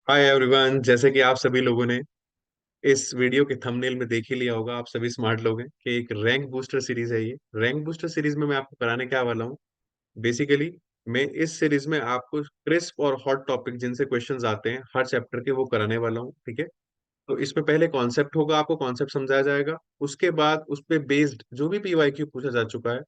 Hi everyone, जैसे कि आप सभी लोगों ने इस वीडियो के थंबनेल में देख ही लिया होगा, आप सभी स्मार्ट लोग हैं कि एक रैंक बूस्टर सीरीज है। ये रैंक बूस्टर सीरीज में मैं आपको कराने क्या वाला हूँ। बेसिकली मैं इस सीरीज में आपको क्रिस्प और हॉट टॉपिक जिनसे क्वेश्चंस आते हैं हर चैप्टर के, वो कराने वाला हूँ। ठीक है। तो इसमें पहले कॉन्सेप्ट होगा, आपको कॉन्सेप्ट समझाया जाएगा। उसके बाद उस पे बेस्ड जो भी पीवाईक्यू पूछा जा चुका है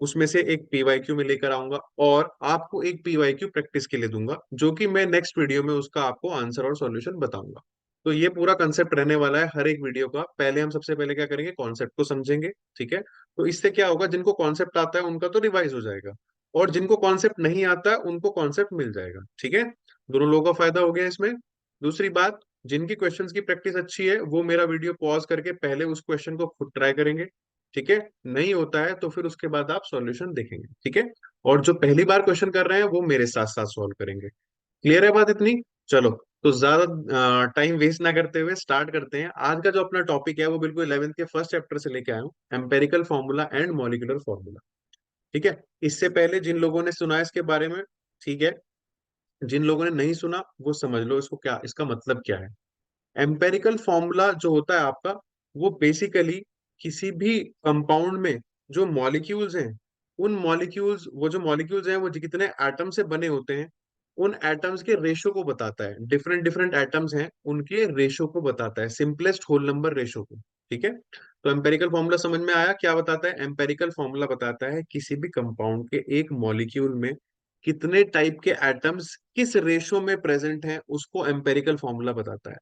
उसमें से एक पीवाईक्यू में लेकर आऊंगा, और आपको एक पीवाईक्यू प्रैक्टिस के लिए दूंगा, जो कि मैं नेक्स्ट वीडियो में उसका आपको आंसर और सॉल्यूशन बताऊंगा। तो ये पूरा कंसेप्ट रहने वाला है हर एक वीडियो का। पहले हम सबसे पहले क्या करेंगे, कॉन्सेप्ट को समझेंगे। ठीक है। तो इससे क्या होगा, जिनको कॉन्सेप्ट आता है उनका तो रिवाइज हो जाएगा, और जिनको कॉन्सेप्ट नहीं आता है उनको कॉन्सेप्ट मिल जाएगा। ठीक है। दोनों लोगों का फायदा हो गया इसमें। दूसरी बात, जिनकी क्वेश्चंस की प्रैक्टिस अच्छी है वो मेरा वीडियो पॉज करके पहले उस क्वेश्चन को खुद ट्राई करेंगे। ठीक है। नहीं होता है तो फिर उसके बाद आप सॉल्यूशन देखेंगे। ठीक है। और जो पहली बार क्वेश्चन कर रहे हैं वो मेरे साथ साथ सॉल्व करेंगे। क्लियर है बात इतनी? चलो, तो ज्यादा टाइम वेस्ट ना करते हुए स्टार्ट करते हैं। आज का जो अपना टॉपिक है वो बिल्कुल 11th के फर्स्ट चैप्टर से लेके आया हूँ, empirical formula and molecular formula. ठीक है। इससे पहले जिन लोगों ने सुना है इसके बारे में, ठीक है, जिन लोगों ने नहीं सुना वो समझ लो इसको, क्या इसका मतलब क्या है। एम्पेरिकल फॉर्मूला जो होता है आपका, वो बेसिकली किसी भी कंपाउंड में जो मॉलिक्यूल्स हैं, उन मॉलिक्यूल्स, वो जो मॉलिक्यूल्स हैं वो कितने एटम से बने होते हैं, उन एटम्स के रेशो को बताता है। डिफरेंट डिफरेंट एटम्स हैं, उनके रेशो को बताता है, सिंपलेस्ट होल नंबर रेशो को। ठीक है। तो एम्पेरिकल फॉर्मूला समझ में आया? क्या बताता है एम्पेरिकल फॉर्मूला? बताता है किसी भी कंपाउंड के एक मॉलिक्यूल में कितने टाइप के एटम्स किस रेशो में प्रेजेंट हैं, उसको एम्पेरिकल फॉर्मूला बताता है।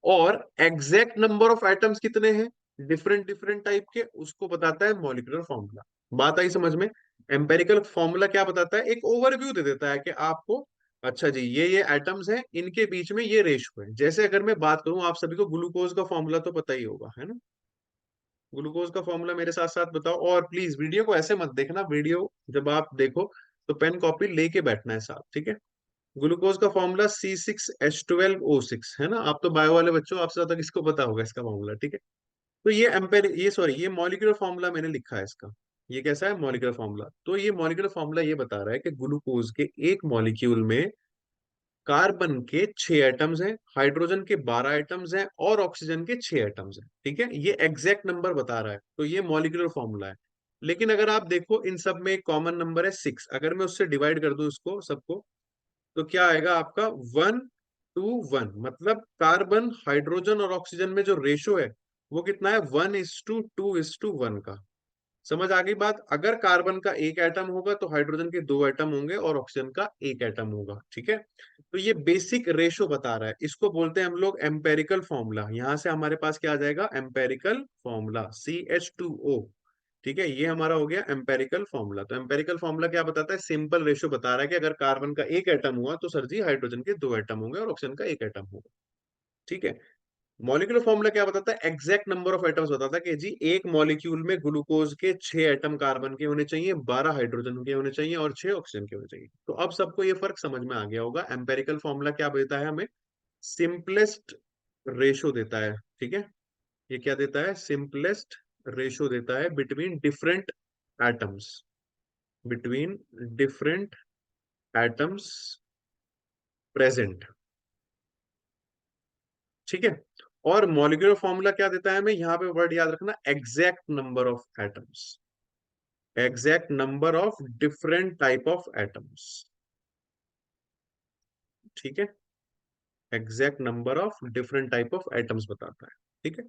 और एग्जैक्ट नंबर ऑफ एटम्स कितने हैं डिफरेंट डिफरेंट टाइप के, उसको बताता है मॉलिक्यूलर फॉर्मूला। बात आई समझ में? एम्पेरिकल फॉर्मूला क्या बताता है, एक ओवरव्यू दे देता है कि आपको, अच्छा जी ये एटम्स हैं, इनके बीच में ये रेशो है। जैसे अगर मैं बात करूं, आप सभी को ग्लूकोज का फॉर्मूला तो पता ही होगा, है ना? ग्लूकोज का फॉर्मूला मेरे साथ साथ बताओ। और प्लीज वीडियो को ऐसे मत देखना, वीडियो जब आप देखो तो पेन कॉपी लेके बैठना है साथ। ठीक है। ग्लूकोज का फॉर्मूला C6H12O6 है ना? आप तो बायो वाले बच्चों, आपसे ज्यादा किसको पता होगा इसका फॉर्मूला। ठीक है। तो ये ये सॉरी, ये मॉलिक्यूलर फॉर्मूला मैंने लिखा है इसका। ये कैसा है मॉलिक्यूलर फॉर्मूला? तो ये मॉलिक्यूलर फॉर्मूला ये बता रहा है कि ग्लूकोज के एक मॉलिक्यूल में कार्बन के 6 एटम्स हैं, हाइड्रोजन के 12 एटम्स हैं, और ऑक्सीजन के 6 एटम्स हैं। ठीक है। ये एग्जैक्ट नंबर बता रहा है, तो ये मॉलिक्यूलर फॉर्मूला है। लेकिन अगर आप देखो इन सब में एक कॉमन नंबर है 6, अगर मैं उससे डिवाइड कर दूं इसको सबको, तो क्या आएगा आपका 1:1। मतलब कार्बन, हाइड्रोजन और ऑक्सीजन में जो रेशो है वो कितना है, 1:2:1 का। समझ आ गई बात? अगर कार्बन का एक एटम होगा तो हाइड्रोजन के 2 एटम होंगे और ऑक्सीजन का एक एटम होगा। ठीक है। तो ये बेसिक रेशो बता रहा है, इसको बोलते हैं हम लोग एम्पेरिकल फॉर्मूला। यहां से हमारे पास क्या आ जाएगा, एम्पेरिकल फॉर्मूला CH2O। ठीक है। ये हमारा हो गया एम्पेरिकल फॉर्मूला। तो एम्पेरिकल फॉर्मूला क्या बताता है, सिंपल रेशो बता रहा है कि अगर कार्बन का एक एटम हुआ तो सर जी हाइड्रोजन के 2 एटम होंगे और ऑक्सीजन का एक एटम होगा। ठीक है। मॉलिक्यूलर फॉर्मूला क्या बताता है, एग्जैक्ट नंबर ऑफ एटम्स बताता है कि जी एक मॉलिक्यूल में ग्लूकोज के 6 एटम कार्बन के होने चाहिए, 12 हाइड्रोजन के होने चाहिए और 6 ऑक्सीजन के होने चाहिए। तो अब सबको ये फर्क समझ में आ गया होगा। एम्पेरिकल फॉर्मूला क्या देता है हमें, सिंपलेस्ट रेशो देता है। ठीक है। ये क्या देता है, सिंपलेस्ट रेशो देता है between different atoms, between different atoms present. ठीक है। और मॉलिक्यूलर फॉर्मूला क्या देता है हमें, यहां पे वर्ड याद रखना, exact number of atoms, exact number of different type of atoms. ठीक है। Exact number of different type of atoms बताता है। ठीक है।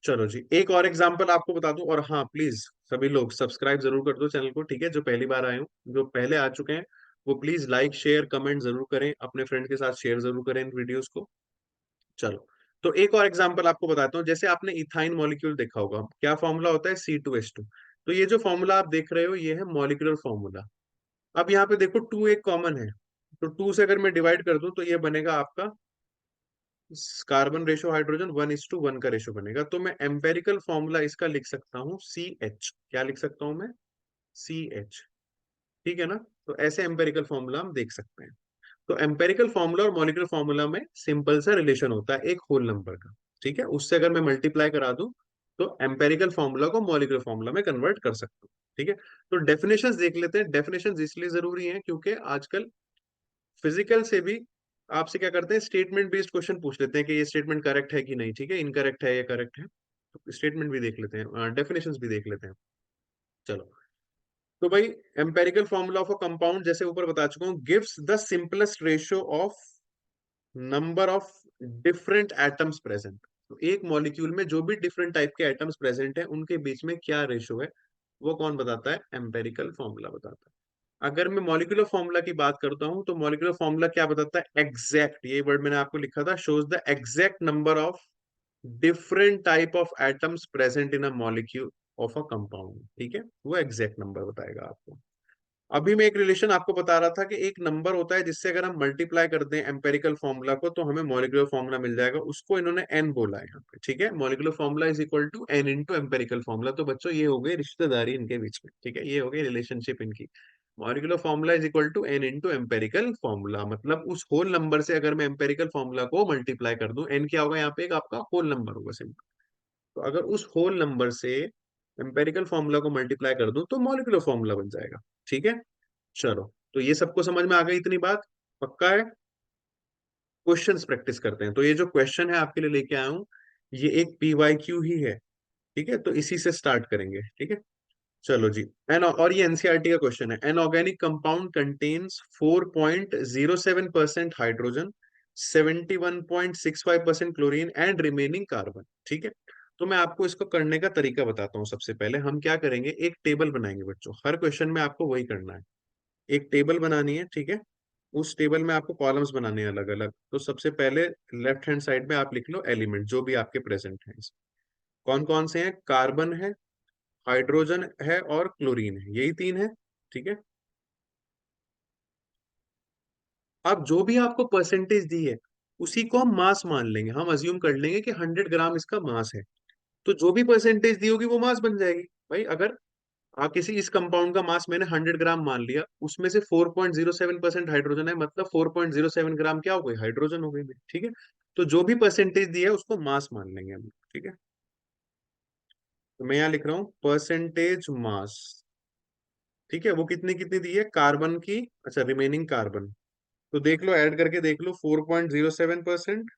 चलो जी, एक और एग्जांपल आपको बता दूं। और हाँ प्लीज सभी लोग सब्सक्राइब जरूर कर दो चैनल को। ठीक है। जो पहली बार आए हो, जो पहले आ चुके हैं, वो प्लीज लाइक शेयर कमेंट जरूर करें, अपने फ्रेंड के साथ शेयर जरूर करें इन वीडियोस को। चलो, तो एक और एग्जांपल आपको बताता हूँ। जैसे आपने इथाइन मॉलिक्यूल देखा होगा, क्या फॉर्मूला होता है, C2H2। तो ये जो फॉर्मूला आप देख रहे हो ये है मॉलिक्यूलर फॉर्मूला। अब यहाँ पे देखो टू एक कॉमन है, तो टू से अगर मैं डिवाइड कर दूं तो ये बनेगा आपका कार्बन रेशो हाइड्रोजन 1:1 का रेशो बनेगा। तो मैं एम्पेरिकल फॉर्मूला इसका लिख सकता हूँ CH। क्या लिख सकता हूं मैं, CH। ठीक है ना? तो ऐसे एम्पेरिकल फॉर्मूला हम देख सकते हैं। तो एम्पेरिकल फॉर्मूला और मॉलिक्यूलर फॉर्मूला में सिंपल सा रिलेशन होता है एक होल नंबर का। ठीक है। उससे अगर मैं मल्टीप्लाई करा दूं तो एम्पेरिकल फॉर्मूला को मॉलिक्यूलर फॉर्मूला में कन्वर्ट कर सकता हूँ। ठीक है। तो डेफिनेशंस देख लेते हैं। डेफिनेशंस इसलिए जरूरी हैं क्योंकि आजकल फिजिकल से भी आपसे क्या करते हैं, स्टेटमेंट बेस्ड क्वेश्चन पूछ लेते हैं कि ये स्टेटमेंट करेक्ट है कि नहीं, ठीक है, इनकरेक्ट है या करेक्ट है, तो स्टेटमेंट भी देख लेते हैं, डेफिनेशंस भी देख लेते हैं। चलो, तो भाई empirical formula of a compound जैसे ऊपर बता चुका हूँ, gives the simplest ratio of number of different atoms present. तो एक मॉलिक्यूल में जो भी डिफरेंट टाइप के एटम्स प्रेजेंट है उनके बीच में क्या रेशियो है, वो कौन बताता है, एम्पेरिकल फॉर्मूला बताता है। अगर मैं मॉलिक्यूलर फॉर्मूला की बात करता हूं तो मॉलिक्यूलर फॉर्मूला क्या बताता है, एग्जैक्ट, ये वर्ड मैंने आपको लिखा था, shows the exact number of different type of atoms present in a molecule of a compound, ठीक है, वो एग्जैक्ट नंबर बताएगा आपको। अभी मैं एक रिलेशन आपको बता रहा था कि एक नंबर होता है जिससे अगर हम मल्टीप्लाई कर दें एम्पेरिकल फॉर्मूला को तो हमें मॉलिक्यूलर फॉर्मूला मिल जाएगा, उसको इन्होंने एन बोला है यहाँ पे, ठीक है, molecular formula is equal to n into empirical formula. तो बच्चों ये हो गई रिश्तेदारी इनके बीच में, ठीक है, ये हो गई रिलेशनशिप इनकी। Molecular formula is equal to n into empirical formula, मतलब उस होल नंबर से अगर मैं एम्पेरिकल फॉर्मूला को मल्टीप्लाई कर दूं, एन क्या होगा यहाँ पे, एक आपका होल नंबर होगा सिंपल। तो अगर उस होल नंबर से एम्पेरिकल फॉर्मूला को मल्टीप्लाई कर दूं तो मॉलिक्यूलर फॉर्मूला बन जाएगा, ठीक है। चलो, तो ये सबको समझ में आ गई इतनी बात, पक्का है। क्वेश्चंस प्रैक्टिस करते हैं। तो ये जो क्वेश्चन है आपके लिए लेके आया हूं, ये एक पीवाईक्यू ही है, ठीक है, तो इसी से स्टार्ट करेंगे, ठीक है। चलो जी, एन, और ये एनसीईआरटी का क्वेश्चन है, an organic compound contains 4.07% hydrogen, 71.65% chlorine and remaining carbon, ठीक है। तो मैं आपको इसको करने का तरीका बताता हूँ। सबसे पहले हम क्या करेंगे, एक टेबल बनाएंगे बच्चों, हर क्वेश्चन में आपको वही करना है, एक टेबल बनानी है, ठीक है। उस टेबल में आपको कॉलम्स बनाने हैं अलग अलग। तो सबसे पहले लेफ्ट हैंड साइड में आप लिख लो एलिमेंट जो भी आपके प्रेजेंट हैं, कौन कौन से हैं, कार्बन है, हाइड्रोजन है और क्लोरीन है, यही तीन है, ठीक है। अब जो भी आपको परसेंटेज दी है उसी को हम मास मान लेंगे, हम अज्यूम कर लेंगे कि 100 ग्राम इसका मास है, तो जो भी परसेंटेज दी होगी वो मास बन जाएगी। भाई अगर आप किसी इस कंपाउंड का मास मैंने 100 ग्राम मान लिया, उसमें से 4.07% हाइड्रोजन है, मतलब 4.07 ग्राम क्या हो गई, हाइड्रोजन हो गई, ठीक है। तो जो भी परसेंटेज दी है उसको मास मान लेंगे हम, ठीक है। तो मैं यहाँ लिख रहा हूँ परसेंटेज मास, ठीक है, वो कितनी कितनी दी है, कार्बन की, अच्छा रिमेनिंग कार्बन, तो देख लो, ऐड करके देख लो, 4.07%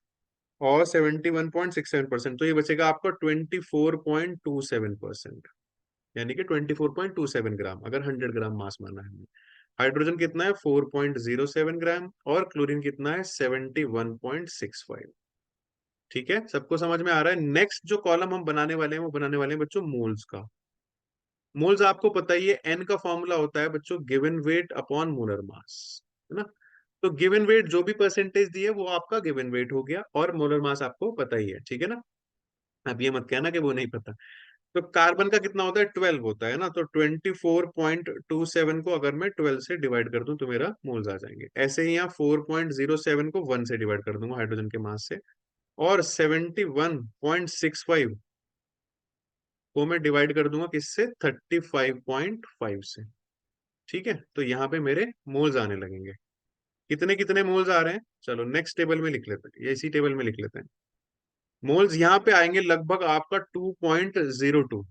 और 71.67%, तो ये बचेगा आपका 24.27%, यानी कि 24.27 ग्राम, अगर 100 ग्राम मास माना है हमने। हाइड्रोजन कितना है, 4.07 ग्राम, और क्लोरीन कितना है, 71.65। ठीक है, सबको समझ में आ रहा है। नेक्स्ट जो कॉलम हम बनाने वाले हैं वो बनाने वाले हैं बच्चों मोल्स का। मोल्स आपको पता ही है, एन का फॉर्मूला होता है बच्चों given weight upon molar mass, है ना। तो गिवन वेट जो भी परसेंटेज दी है वो आपका गिवन वेट हो गया, और मोलर मास आपको पता ही है, ठीक है ना। अब ये मत कहना कि वो नहीं पता। तो कार्बन का कितना होता है, 12 होता है ना, तो 24.27 को अगर मैं 12 से डिवाइड कर दूं तो मेरा मोल्स आ जाएंगे। ऐसे ही यहाँ 4.07 को 1 से डिवाइड कर दूंगा हाइड्रोजन के मास से, और 71.65 को मैं डिवाइड कर दूंगा किससे, 35.5 से, ठीक है। तो यहाँ पे मेरे मोल्स आने लगेंगे। कितने कितने मोल्स आ रहे हैं, चलो नेक्स्ट टेबल में लिख लेते हैं, ये इसी टेबल में लिख लेते हैं। मोल्स यहाँ पे आएंगे लगभग आपका 2.02,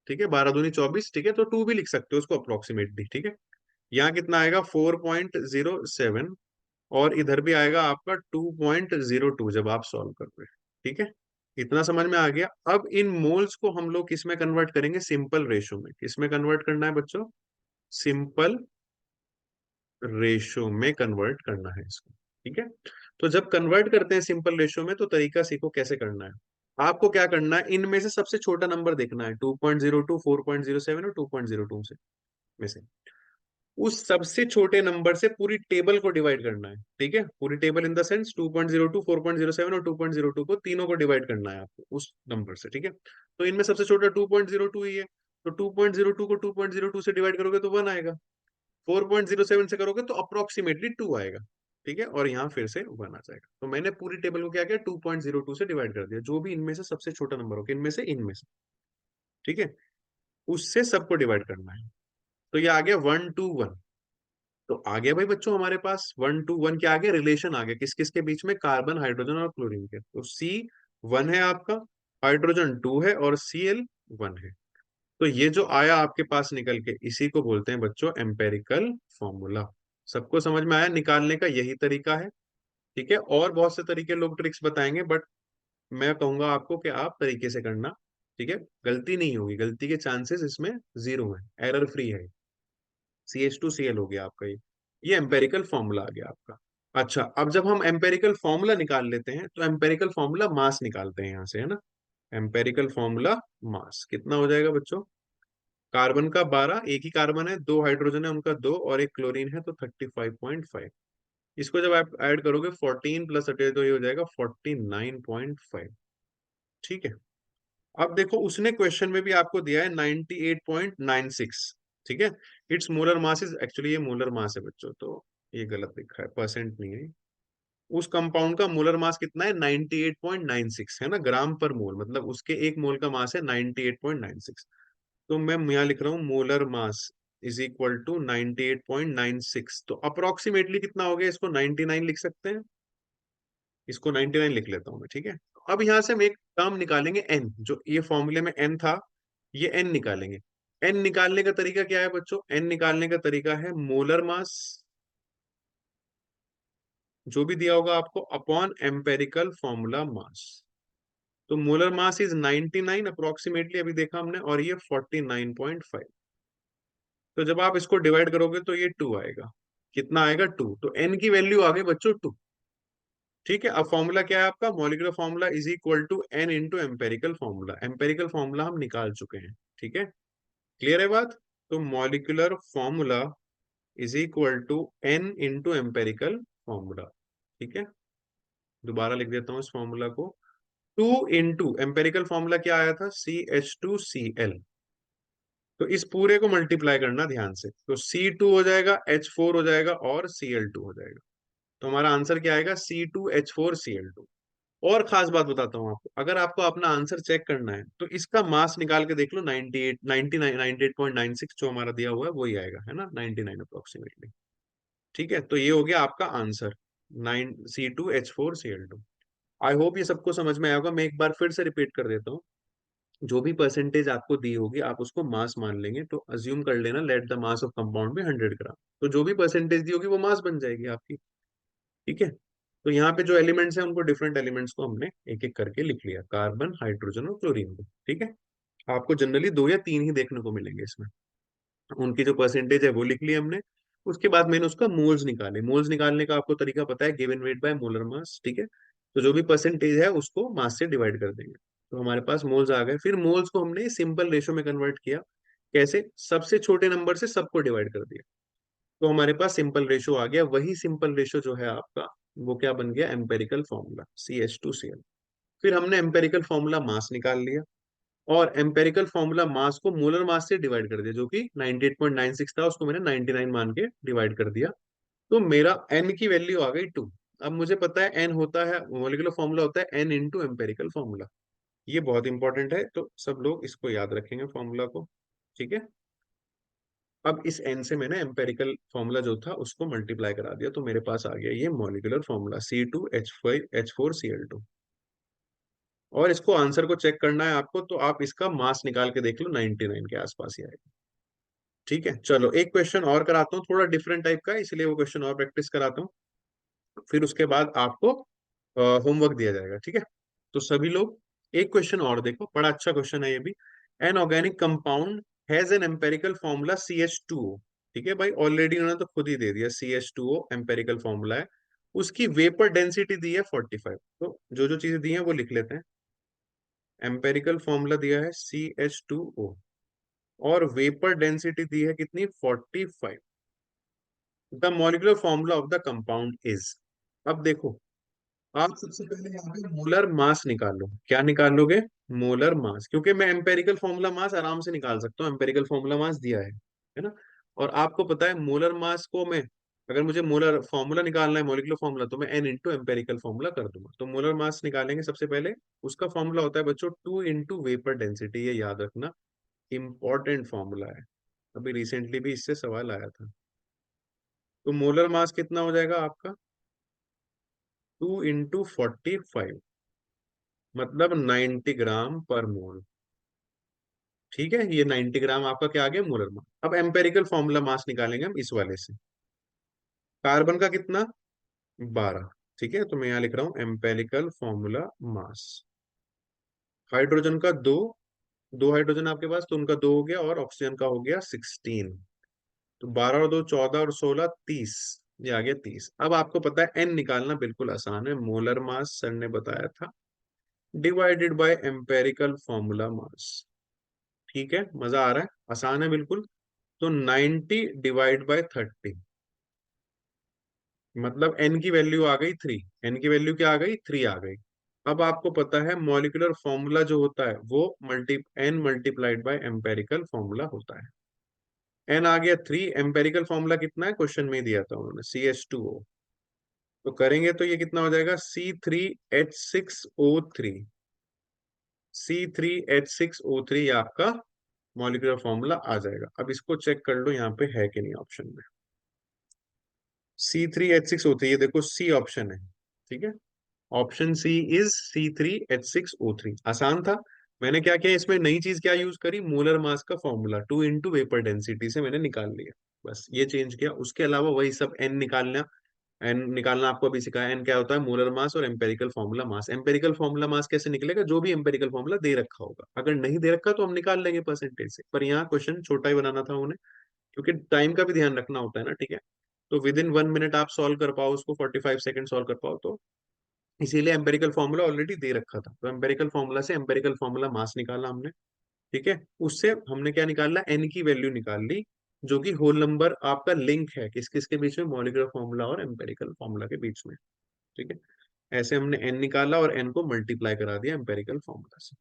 ठीक है, 12 दूनी 24, ठीक है, तो 2 भी लिख सकते हो उसको अप्रोक्सीमेटली, ठीक है। यहाँ कितना आएगा, 4.07, और इधर भी आएगा आपका 2.02 जब आप सॉल्व कर रहे हैं, ठीक है। इतना समझ में आ गया। अब इन मोल्स को हम लोग किस में कन्वर्ट करेंगे, सिंपल रेशो में। किस में कन्वर्ट करना है बच्चों, सिंपल रेशो में कन्वर्ट करना है इसको, ठीक है। तो जब कन्वर्ट करते हैं सिंपल रेशो में तो तरीका सीखो कैसे करना है। आपको क्या करना है, इनमें से सबसे छोटा नंबर देखना है, 2.02, 4.07 और 2.02 से में से उस सबसे छोटे नंबर से पूरी टेबल को डिवाइड करना है, ठीक है। पूरी टेबल इन द सेंस 2.02, 4.07 और 2.02 को तीनों को डिवाइड करना है आपको उस नंबर से, ठीक है। तो इनमें सबसे छोटा 2.02 ही है, तो 2.02 को 2.02 से डिवाइड करोगे तो 1 आएगा, 4.07 से करोगे तो अप्रोक्सीमेटली 2 आएगा, ठीक है, और यहाँ फिर से 1 आ जाएगा। तो मैंने पूरी टेबल को क्या किया, 2.02 से डिवाइड कर दिया, जो भी इनमें से सबसे छोटा नंबर हो, इनमें से, ठीक है, उससे सबको डिवाइड करना है। तो ये आ गया 1 to 1। तो आ गया भाई बच्चों हमारे पास 1 to 1 क्या आ गया, रिलेशन आ गया किस किस के बीच में, कार्बन, हाइड्रोजन और क्लोरीन के। तो C1 है आपका, हाइड्रोजन 2 है और Cl 1 है। तो ये जो आया आपके पास निकल के, इसी को बोलते हैं बच्चों एम्पेरिकल फॉर्मूला। सबको समझ में आया, निकालने का यही तरीका है, ठीक है, और बहुत से तरीके लोग ट्रिक्स बताएंगे, बट मैं कहूंगा आपको कि आप तरीके से करना। ठीक है, गलती नहीं होगी, गलती के चांसेस इसमें जीरो है, एरर फ्री है। CH2Cl हो गया आपका ये एम्पेरिकल फॉर्मूला आ गया आपका। अच्छा, अब जब हम एम्पेरिकल फॉर्मूला निकाल लेते हैं तो एम्पेरिकल फॉर्मूला मास निकालते हैं यहाँ से, है ना। एम्पेरिकल फॉर्मूला मास कितना हो जाएगा बच्चों? कार्बन का 12, एक ही कार्बन है, दो हाइड्रोजन है उनका दो, और एक क्लोरीन है, तो 35.5। इसको जब आप ऐड करोगे 14 प्लस 38, तो ये हो जाएगा 49.5। ठीक है, अब देखो उसने क्वेश्चन में भी आपको दिया है 98.96। ठीक है, it's molar mass is, actually ये मोलर मास है बच्चों, तो ये गलत लिखा है, परसेंट नहीं है। उस कंपाउंड का मोलर मास कितना है? 98.96 है ना, ग्राम पर मोल, मतलब उसके एक मोल का मास है 98.96। तो मैं यहाँ लिख रहा हूँ molar mass is equal to 98.96। तो अप्रोक्सीमेटली कितना हो गया? इसको 99 लिख सकते हैं, इसको 99 लिख लेता हूं मैं। ठीक है, अब यहां से हम एक टर्म निकालेंगे n, जो ये फॉर्मूले में n था, ये n निकालेंगे। n निकालने का तरीका क्या है बच्चों? n निकालने का तरीका है मोलर मास, जो भी दिया होगा आपको, अपॉन एम्पेरिकल फॉर्मूला मास। तो मोलर मास इज 99 अप्रोक्सीमेटली, अभी देखा हमने, और ये 49.5। तो जब आप इसको डिवाइड करोगे तो ये 2 आएगा। कितना आएगा? 2। तो n की वैल्यू आ गई बच्चों 2। ठीक है, अब फॉर्मूला क्या है आपका? Molecular formula is equal to n into empirical formula. Empirical formula हम निकाल चुके हैं। ठीक है, क्लियर है बात? तो molecular formula is equal to n into empirical formula. ठीक है, दोबारा लिख देता हूँ इस फॉर्मूला को। 2 इंटू एम्पेरिकल फॉर्मूला क्या आया था? CH2Cl। तो इस पूरे को मल्टीप्लाई करना ध्यान से, तो C2 हो जाएगा, H4 हो जाएगा, और Cl2 हो जाएगा। तो हमारा आंसर क्या आएगा? C2H4Cl2। और खास बात बताता हूँ आपको, अगर आपको अपना आंसर चेक करना है तो इसका मास निकाल के देख लो, 98 99 98.96 जो हमारा दिया हुआ है वही आएगा, है ना, 99 अप्रोक्सीमेटली। ठीक है, तो ये हो गया आपका आंसर, 9 C2H4Cl2। आई होप ये सबको समझ में आया होगा। मैं एक बार फिर से रिपीट कर देता हूँ। जो भी परसेंटेज आपको दी होगी आप उसको मास मान लेंगे, तो अज्यूम कर लेना let the mass of compound में 100 ग्राम। तो जो भी परसेंटेज दी होगी वो मास बन जाएगी आपकी। ठीक है, तो यहाँ पे जो एलिमेंट्स हैं उनको, डिफरेंट एलिमेंट्स को हमने एक एक करके लिख लिया, कार्बन, हाइड्रोजन और क्लोरीन को। ठीक है, आपको जनरली दो या तीन ही देखने को मिलेंगे इसमें। उनकी जो परसेंटेज है वो लिख ली हमने। उसके बाद मैंने उसका मोल्स निकाले। मोल्स निकालने का आपको तरीका पता है, given weight by molar mass. ठीक है, तो जो भी परसेंटेज है उसको मास से डिवाइड कर देंगे, तो हमारे पास मोल्स आ गए। फिर मोल्स को हमने सिंपल रेशो में कन्वर्ट किया। कैसे? सबसे छोटे नंबर से सबको डिवाइड कर दिया, तो हमारे पास सिंपल रेशो आ गया। वही सिंपल रेशो जो है आपका, वो क्या बन गया? Empirical formula CH2Cl। फिर हमने एम्पेरिकल फॉर्मूला मास निकाल लिया, और एम्पेरिकल फॉर्मूला मास को मोलर मास से डिवाइड कर दिया, जो कि 98.96 था, उसको मैंने 99 मान के डिवाइड कर दिया। तो मेरा n की वैल्यू आ गई 2। अब मुझे पता है n होता है, मोलिकुलर फॉर्मूला होता है n इंटू एम्पेरिकल फॉर्मूला। ये बहुत इंपॉर्टेंट है, तो सब लोग इसको याद रखेंगे फॉर्मूला को। ठीक है, अब इस n से मैंने एम्पेरिकल फॉर्मूला जो था उसको मल्टीप्लाई करा दिया, तो मेरे पास आ गया ये मॉलिक्यूलर फॉर्मूला C2H5H4Cl2। और इसको आंसर को चेक करना है आपको, तो आप इसका मास निकाल के देख लो, 99 के आसपास ही आएगा। ठीक है, चलो एक क्वेश्चन और कराता हूँ, थोड़ा डिफरेंट टाइप का, इसलिए वो क्वेश्चन और प्रैक्टिस कराता हूँ। फिर उसके बाद आपको होमवर्क दिया जाएगा। ठीक है, तो सभी लोग एक क्वेश्चन और देखो, बड़ा अच्छा क्वेश्चन है ये भी। An organic compound has an empirical formula CH2O। ठीक है भाई, ऑलरेडी उन्होंने तो खुद ही दे दिया, CH2O एम्पेरिकल फॉर्मूला है। उसकी वेपर डेंसिटी दी है 45। तो जो जो चीजें दी हैं वो लिख लेते हैं। एम्पेरिकल फॉर्मूला दिया है CH2O, और वेपर डेंसिटी दी है कितनी? 45। The molecular formula of the compound is. अब देखो, आप सबसे पहले यहाँ पे मोलर मास निकालो। क्या निकालोगे? मोलर मास, क्योंकि मैं एम्पेरिकल फॉर्मूला मास आराम से निकाल सकता हूँ, एम्पेरिकल फॉर्मूला मास दिया है ना। और आपको पता है मोलर मास को मैं, अगर मुझे मोलर फॉर्मूला निकालना है, मॉलिक्यूलर फॉर्मूला, तो मैं n इंटू एम्पेरिकल फॉर्मूला कर दूंगा। तो मोलर मास निकालेंगे सबसे पहले। उसका फॉर्मूला होता है बच्चों 2 इंटू वेपर डेंसिटी, ये याद रखना, इंपॉर्टेंट फॉर्मूला है। अभी रिसेंटली भी इससे सवाल आया था। तो मोलर मास कितना हो जाएगा आपका? 2 इंटू 45, मतलब 90 ग्राम पर मोल। ठीक है, ये 90 ग्राम आपका क्या आ गया? Molar mass. अब एम्पेरिकल फॉर्मूला मास निकालेंगे हम इस वाले से। कार्बन का कितना? 12। ठीक है, तो मैं यहाँ लिख रहा हूँ एम्पेरिकल फॉर्मूला मास। हाइड्रोजन का दो, दो हाइड्रोजन आपके पास, तो उनका दो हो गया, और ऑक्सीजन का हो गया 16। तो 12 और 2 14 और 16 30, ये आ गया 30। अब आपको पता है एन निकालना बिल्कुल आसान है, मोलर मास सर ने बताया था, divided by empirical formula mass. ठीक है, मजा आ रहा है, आसान है बिल्कुल। तो 90 डिवाइड बाय 30, मतलब एन की वैल्यू आ गई 3। एन की वैल्यू क्या आ गई, 3 आ गई। अब आपको पता है मॉलिक्यूलर फॉर्मूला जो होता है वो n multiplied by empirical formula होता है। एन आ गया 3, एम्पेरिकल फॉर्मूला कितना है क्वेश्चन में ही दिया था उन्होंने, CH2O। तो करेंगे तो ये कितना हो जाएगा, C3H6O3। C3H6O3 ये आपका मॉलिक्यूलर फॉर्मूला आ जाएगा। अब इसको चेक कर लो यहाँ पे है कि नहीं ऑप्शन में। C3H6O3, ये देखो सी ऑप्शन है, ठीक है, ऑप्शन सी इज C3H6O3। आसान था। मैंने क्या किया इसमें, नई चीज क्या यूज करी, मोलर मास का फॉर्मूला 2 इंटू वेपर डेंसिटी से मैंने निकाल लिया, बस ये चेंज किया। उसके अलावा वही सब, एन निकालना, एन निकालना आपको अभी सिखाया। एन क्या होता है, मोलर मास और empirical formula mass. Empirical formula mass कैसे निकलेगा, जो भी एम्पेरिकल फॉर्मूला दे रखा होगा, अगर नहीं दे रखा तो हम निकाल लेंगे परसेंटेज से, पर यहाँ क्वेश्चन छोटा ही बनाना था उन्हें, क्योंकि टाइम का भी ध्यान रखना होता है ना, ठीक है। तो विद इन 1 मिनट आप सॉल्व कर पाओ उसको, 45 सेकंड सॉल्व कर पाओ, तो इसीलिए एम्पेरिकल फॉर्मूला ऑलरेडी दे रखा था। तो एम्पेरिकल फॉर्मूला से एम्पेरिकल फॉर्मूला मास निकाला हमने, ठीक है। उससे हमने क्या निकाला, एन की वैल्यू निकाल ली, जो कि होल नंबर आपका लिंक है किस किस के बीच में, मॉलिक्यूलर फॉर्मूला और एम्पेरिकल फॉर्मूला के बीच में, ठीक है। ऐसे हमने एन निकाला और एन को मल्टीप्लाई करा दिया एम्पेरिकल फॉर्मूला से।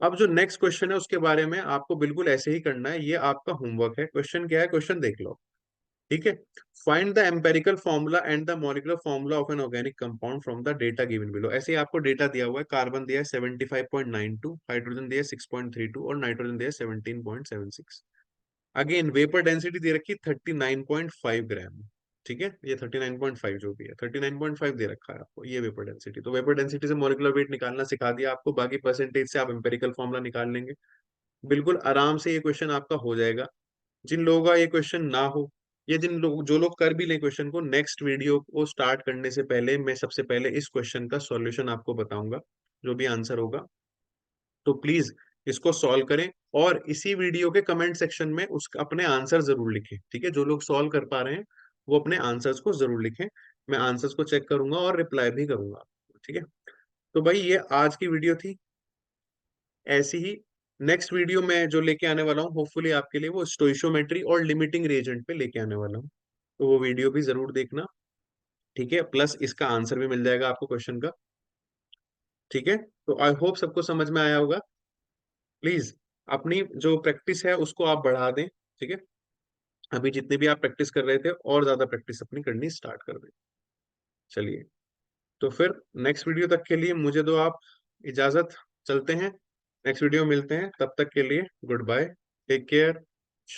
अब जो नेक्स्ट क्वेश्चन है उसके बारे में आपको बिल्कुल ऐसे ही करना है, ये आपका होमवर्क है। क्वेश्चन क्या है, क्वेश्चन देख लो, ठीक है। Find the empirical formula and the molecular formula of an organic compound from the data given below. ऐसे ही आपको डेटा दिया हुआ है, कार्बन दिया है 75.92, हाइड्रोजन दिया है 6.32 और नाइट्रोजन दिया है 17.76। अगेन वेपर डेंसिटी दे रखी है 39.5 ग्राम, ठीक है। ये 39.5 जो भी है, 39.5 दे रखा है आपको ये वेपर डेंसिटी। तो वेपर डेंसिटी से मॉलिक्यूलर वेट निकालना सिखा दिया आपको, बाकी परसेंटेज से आप एम्पेरिकल फॉर्मूला निकाल लेंगे। बिल्कुल आराम से ये क्वेश्चन आपका हो जाएगा। जिन लोगों का ये क्वेश्चन ना हो, या जिन लोग, जो लोग कर भी लें क्वेश्चन को, नेक्स्ट वीडियो को स्टार्ट करने से पहले मैं सबसे पहले इस क्वेश्चन का सॉल्यूशन आपको बताऊंगा, जो भी आंसर होगा। तो प्लीज इसको सॉल्व करें, और इसी वीडियो के कमेंट सेक्शन में उस अपने आंसर जरूर लिखें, ठीक है। जो लोग सॉल्व कर पा रहे हैं वो अपने आंसर्स को जरूर लिखें, मैं आंसर्स को चेक करूंगा और रिप्लाई भी करूंगा, ठीक है। तो भाई ये आज की वीडियो थी। ऐसी ही नेक्स्ट वीडियो में जो लेके आने वाला हूँ, होपफुली आपके लिए, वो स्टोइशियोमेट्री और लिमिटिंग रिएजेंट पे लेके आने वाला हूँ। तो वो वीडियो भी जरूर देखना, ठीक है। प्लस इसका आंसर भी मिल जाएगा आपको क्वेश्चन का, ठीक है। तो आई होप सबको समझ में आया होगा। प्लीज अपनी जो प्रैक्टिस है उसको आप बढ़ा दें, ठीक है। अभी जितने भी आप प्रैक्टिस कर रहे थे, और ज्यादा प्रैक्टिस अपनी करनी स्टार्ट कर दें। चलिए, तो फिर नेक्स्ट वीडियो तक के लिए मुझे दो आप इजाजत, चलते हैं, नेक्स्ट वीडियो मिलते हैं, तब तक के लिए गुड बाय, टेक केयर।